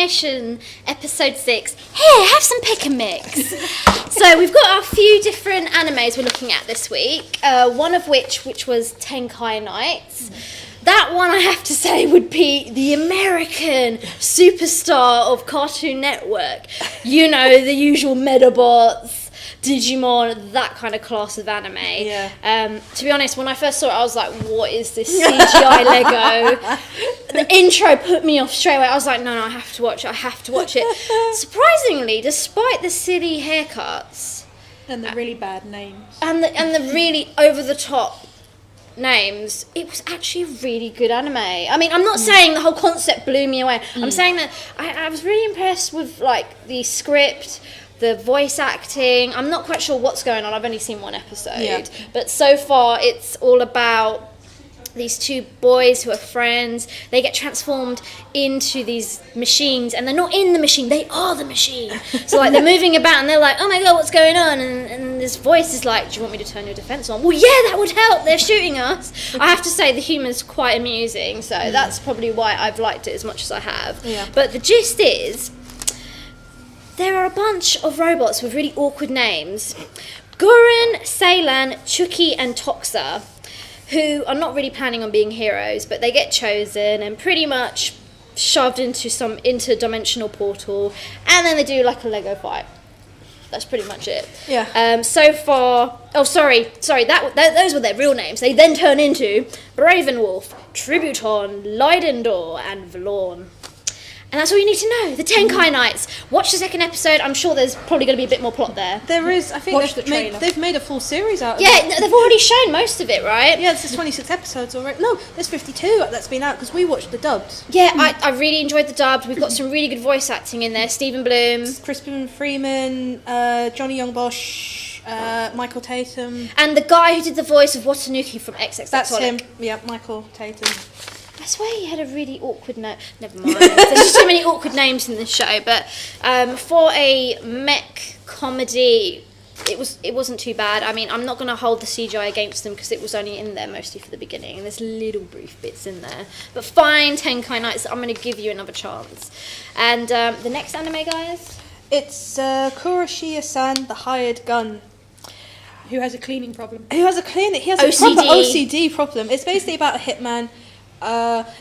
Nation, episode 6. Here, have some pick and mix. So we've got a few different animes we're looking at this week. One of which was Tenkai Nights. That one, I have to say, would be the American superstar of Cartoon Network. You know, the usual Medabots, Digimon, that kind of class of anime. Yeah. To be honest, when I first saw it, I was like, what is this CGI Lego? The intro put me off straight away. I was like, no, I have to watch it. Surprisingly, despite the silly haircuts and the really bad names and the really over-the-top names, it was actually a really good anime. I mean, I'm not saying the whole concept blew me away. I'm saying that I was really impressed with like the script, the voice acting. I'm not quite sure what's going on. I've only seen one episode, but so far it's all about these two boys who are friends. They get transformed into these machines, and they're not in the machine, they are the machine. So like they're moving about and they're like, oh my god, what's going on? And this voice is like, do you want me to turn your defense on? Well, yeah, that would help, they're shooting us. I have to say the humor's quite amusing, so that's probably why I've liked it as much as I have. But the gist is, there are a bunch of robots with really awkward names. Gurren, Ceylan, Chucky and Toxa, who are not really planning on being heroes, but they get chosen and pretty much shoved into some interdimensional portal, and then they do like a Lego fight. That's pretty much it. So far, those were their real names. They then turn into Bravenwolf, Tributon, Leidendor, and Vlorn. And that's all you need to know. The Tenkai Nights. Watch the second episode. I'm sure there's probably going to be a bit more plot there. There is. I think they've made a full series out of it. Yeah, they've already shown most of it, right? Yeah, there's 26 episodes already. No, there's 52 that's been out because we watched the dubbed. Yeah, I really enjoyed the dubbed. We've got some really good voice acting in there. Stephen Bloom, Crispin Freeman, Johnny Youngbosch, Michael Tatum. And the guy who did the voice of Watanuki from XX. That's him. Yeah, Michael Tatum. I swear he had a really awkward name. Never mind. There's just so many awkward names in this show. But for a mech comedy, it wasn't too bad. I mean, I'm not going to hold the CGI against them because it was only in there mostly for the beginning, and there's little brief bits in there. But fine, Tenkai Nights, I'm going to give you another chance. And the next anime, guys? It's Kuroshiya-san, the hired gun. who has a cleaning problem. He has a proper OCD problem. It's basically about a hitman.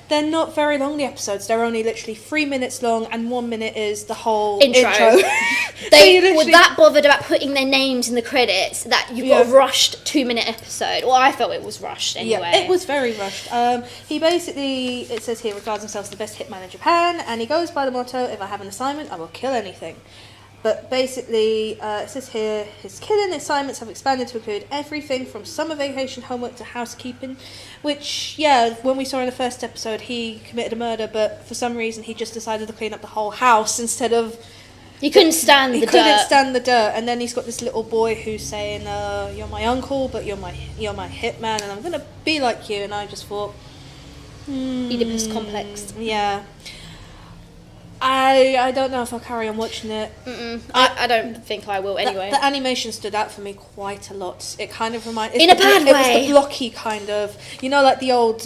They're not very long, the episodes. They're only literally 3 minutes long, and 1 minute is the whole intro. They were that bothered about putting their names in the credits that you've got a rushed 2-minute episode. Well, I felt it was rushed anyway. Yeah, it was very rushed. He basically, it says here, regards himself as the best hitman in Japan, and he goes by the motto, if I have an assignment, I will kill anything. But basically, it says here, his killing assignments have expanded to include everything from summer vacation homework to housekeeping, which, when we saw in the first episode, he committed a murder, but for some reason he just decided to clean up the whole house instead of... He couldn't stand the dirt. He couldn't stand the dirt, and then he's got this little boy who's saying, you're my uncle, but you're my hitman, and I'm going to be like you, and I just thought... Oedipus complex. Yeah. I don't know if I'll carry on watching it. I don't think I will anyway. The animation stood out for me quite a lot. It kind of reminded... In a bad way. It was the blocky kind of... You know, like the old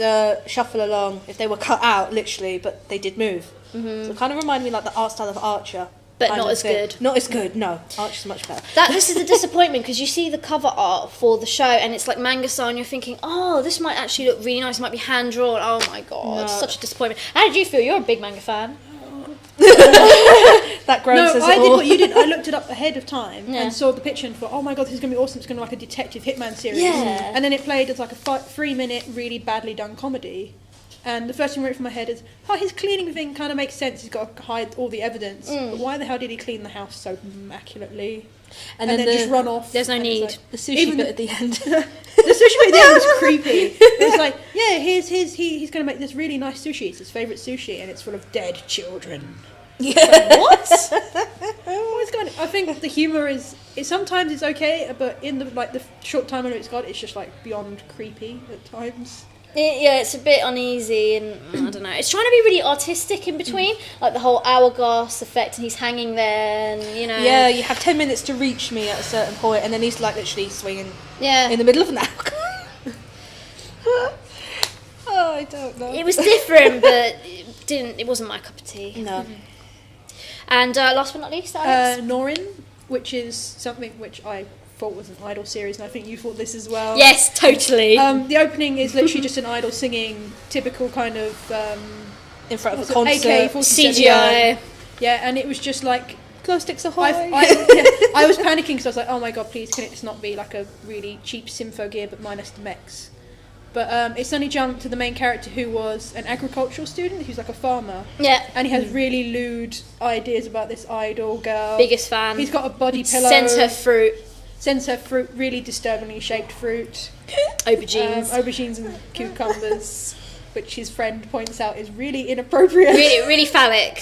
Shuffle Along, if they were cut out, literally, but they did move. Mm-hmm. So it kind of reminded me like the art style of Archer. But not as good. Not as good, no. Archer's much better. This is a disappointment, because you see the cover art for the show, and it's like manga style, and you're thinking, oh, this might actually look really nice. It might be hand-drawn. Oh, my God. No. Such a disappointment. How did you feel? You're a big manga fan. That grown says it all. I did what you did. I looked it up ahead of time and saw the picture and thought, oh my God, this is going to be awesome. It's going to be like a detective hitman series. Yeah. And then it played as like a 3-minute, really badly done comedy. And the first thing that went through my head is, his cleaning thing kind of makes sense. He's got to hide all the evidence. But why the hell did he clean the house so immaculately? And then just run off. There's no need. Like, the sushi bit at the end. The sushi bit at the end was creepy. It was like, he's going to make this really nice sushi. It's his favourite sushi, and it's full of dead children. Yeah. Like, what? What's going on? I think the humour is sometimes it's okay, but in the short time it's got, it's just like beyond creepy at times. Yeah, it's a bit uneasy, and I don't know. It's trying to be really artistic in between, like the whole hourglass effect, and he's hanging there, and you know. Yeah, you have 10 minutes to reach me at a certain point, and then he's like literally swinging. Yeah. In the middle of an hourglass. Oh, I don't know. It was different, but it wasn't my cup of tea. No. And last but not least, Alex. Norin, which is something which I thought was an idol series, and I think you thought this as well. Yes, totally. The opening is literally just an idol singing, typical kind of in front of a concert. AK-47. CGI. Yeah, and it was just like Glow sticks ahoy. I was panicking because I was like, oh my god, please can it just not be like a really cheap Sympho gear but minus the mechs. But it suddenly jumped to the main character, who was an agricultural student who's like a farmer. Yeah. And he has really lewd ideas about this idol girl. Biggest fan. He's got a body pillow. Sends her fruit. Sends her fruit, really disturbingly shaped fruit. Aubergines. Aubergines and cucumbers, which his friend points out is really inappropriate. Really phallic.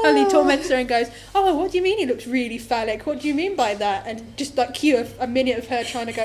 And he torments her and goes, oh, what do you mean he looks really phallic? What do you mean by that? And just like cue a minute of her trying to go,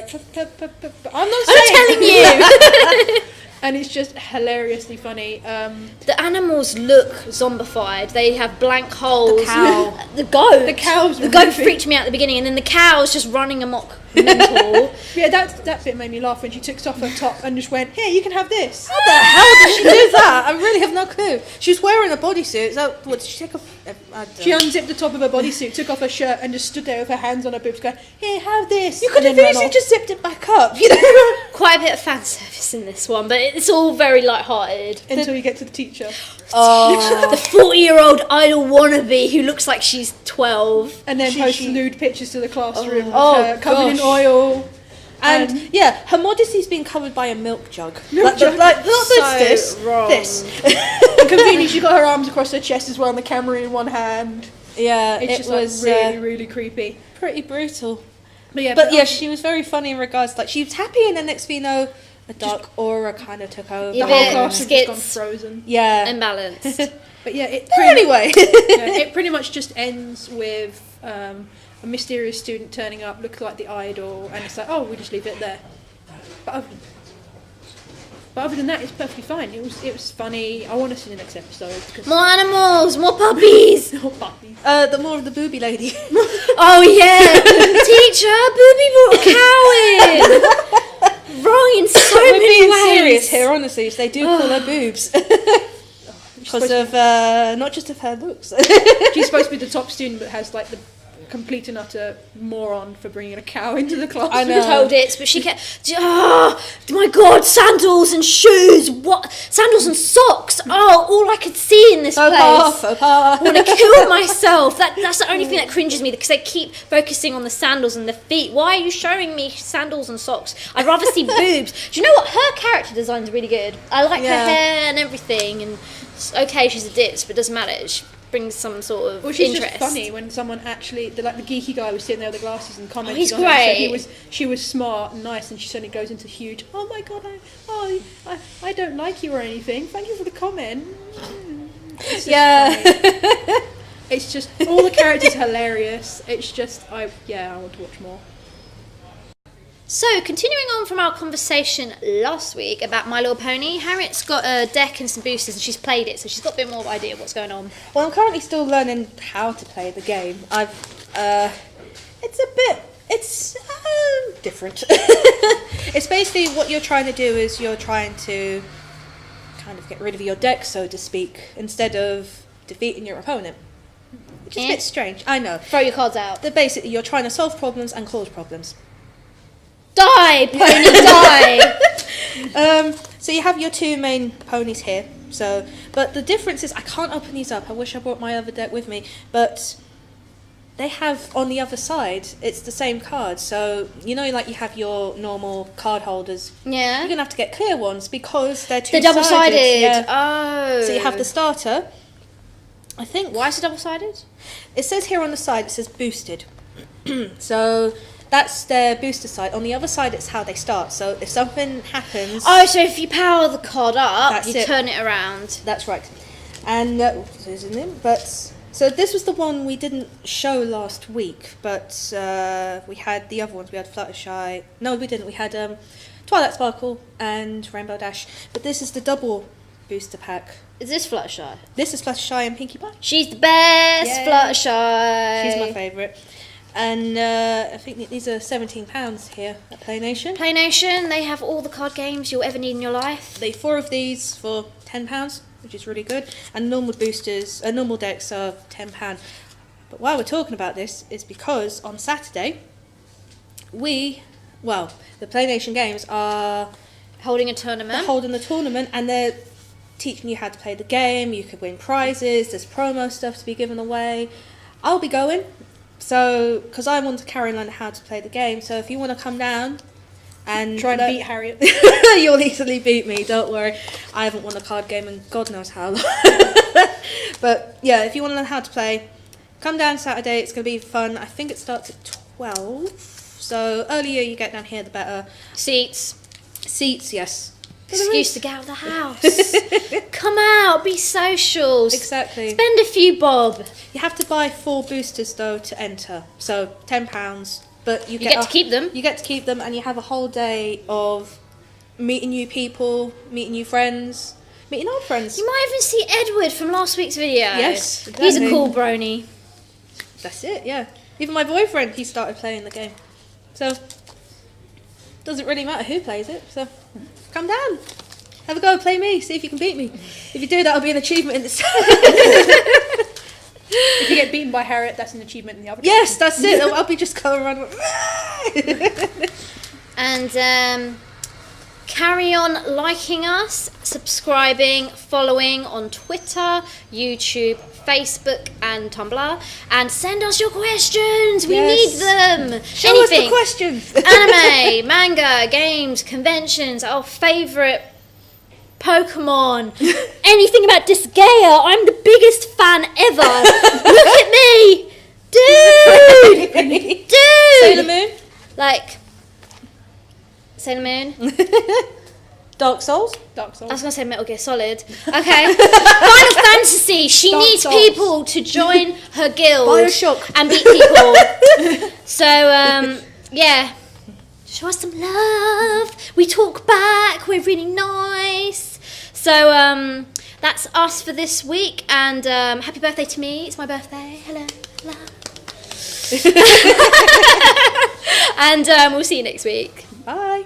I'm not telling you. And it's just hilariously funny. The animals look zombified. They have blank holes. The cow. The goat. The cows The were goat goofy. freaked me out at the beginning, and then the cow's just running amok. Mental. Yeah, that bit made me laugh when she took off her top and just went, here, you can have this. How the hell did she do that? I really have no clue. She was wearing a bodysuit. So what did she take off? I don't She know. unzipped the top of her bodysuit, took off her shirt, and just stood there with her hands on her boobs going, here, have this. You could and have then ran easily off. just zipped it back up, you know. Quite a bit of fan service in this one, but it's all very light-hearted. Until you get to the teacher. The 40-year-old idol wannabe who looks like she's 12. And then posts she- lewd pictures to the classroom Oh, of her covered in gosh. oil. And yeah, her modesty's been covered by a milk jug. Milk jug. Like not So this, wrong. this. And conveniently, she got her arms across her chest as well, and the camera in one hand. Yeah, It's it just was like really, really creepy. pretty brutal. But But yeah, she was very funny in regards, like she was happy, and then next thing you know, a dark aura kind of took over. the Yeah, whole bit class had just gone skits. frozen. Yeah. Imbalanced. But yeah, it But pretty, anyway, it pretty much just ends with a mysterious student turning up, looks like the idol, and it's like, oh, we just leave it there. But other than that, it's perfectly fine. It was funny. I want to see the next episode. Because More animals, more puppies. no puppies. the more of the booby lady. Oh yeah, teacher, Booby brought a cow in. Wrong in so We're many being ways. serious here, honestly. They do call her boobs because of not just of her looks. She's supposed to be the top student, but has like the complete and utter moron for bringing a cow into the classroom. I know. Told it, but she kept. Oh my god! Sandals and shoes. What? Sandals and socks. Oh, all I could see in this Faux place. pas, faux pas. I want to kill myself. That's the only thing that cringes me because they keep focusing on the sandals and the feet. Why are you showing me sandals and socks? I'd rather see boobs. Do you know what? Her character design's really good. I like Yeah. her hair and everything. And it's okay, she's a ditz, but it doesn't matter. She brings some sort of Well, she's interest. just funny when someone actually, the geeky guy was sitting there with the glasses and commented he's on it and said great. she was smart and nice, and she suddenly goes into huge, oh my god, I don't like you or anything. Thank you for the comment. It's just Yeah. funny. It's just all the characters are hilarious. It's just I want to watch more. So, continuing on from our conversation last week about My Little Pony, Harriet's got a deck and some boosters and she's played it, so she's got a bit more of an idea of what's going on. Well, I'm currently still learning how to play the game. It's different. It's basically what you're trying to do is you're trying to kind of get rid of your deck, so to speak, instead of defeating your opponent. Which is a bit strange, I know. Throw your cards out. But basically, you're trying to solve problems and cause problems. Die, pony, die! So you have your two main ponies here. So, but the difference is I can't open these up. I wish I brought my other deck with me, but they have on the other side. It's the same card. So you know, like you have your normal card holders. Yeah. You're gonna have to get clear ones because they're They're two-sided. double-sided. Yeah. Oh. So you have the starter. I think Why is it double-sided? it says here on the side. It says boosted. So that's their booster side. On the other side, it's how they start. So if something happens, Oh, so if you power the card up, That's you it. turn it around. that's right. And but so this was the one we didn't show last week, but we had the other ones. We had Fluttershy. No, we didn't. We had Twilight Sparkle and Rainbow Dash. But this is the double booster pack. Is this Fluttershy? This is Fluttershy and Pinkie Pie. She's the best, Yay. Fluttershy. She's my favourite. And I think these are £17 here at Play Nation. Play Nation, they have all the card games you'll ever need in your life. They 4 of these for £10. which is really good. And normal boosters, normal decks are £10. But why we're talking about this is because on Saturday, the Play Nation Games are Holding a tournament. holding the tournament, and they're teaching you how to play the game. You could win prizes. There's promo stuff to be given away. I'll be going, so because I want to carry on how to play the game. So if you want to come down and Try and beat Harriet. you'll easily beat me. Don't worry. I haven't won a card game in God knows how long. But yeah, if you want to learn how to play, come down Saturday. It's going to be fun. I think it starts at 12. So earlier you get down here, the better. Seats. Seats, yes. Excuse to get out of the house. Come out, be socials. Exactly. Spend a few bob. You have to buy 4 boosters though to enter. So £10. But you get to keep them. You get to keep them, and you have a whole day of meeting new people, meeting new friends, meeting old friends. You might even see Edward from last week's video. Yes, He's a exactly. cool brony. That's it, yeah. Even my boyfriend, he started playing the game. So, doesn't really matter who plays it. So, come down. Have a go, play me, see if you can beat me. If you do, that'll be an achievement in itself. If you get beaten by Harriet, that's an achievement in the other. Yes, that's it. I'll be just going around. And carry on liking us, subscribing, following on Twitter, YouTube, Facebook and Tumblr, and send us your questions. We Yes. need them. Show us the questions. Anime, manga, games, conventions, our favourite Pokemon, anything about Disgaea. I'm the biggest fan ever. Look at me. Dude! Sailor Moon. Like, Sailor Moon. Dark Souls. Dark I Souls. was going to say Metal Gear Solid. Okay. Final Fantasy. She Dark needs Souls. people to join her guild. Bioshock. And beat people. So, yeah. Show us some love. We talk back. We're really nice. So, that's us for this week. And happy birthday to me. It's my birthday. Hello. Hello. And we'll see you next week. Bye.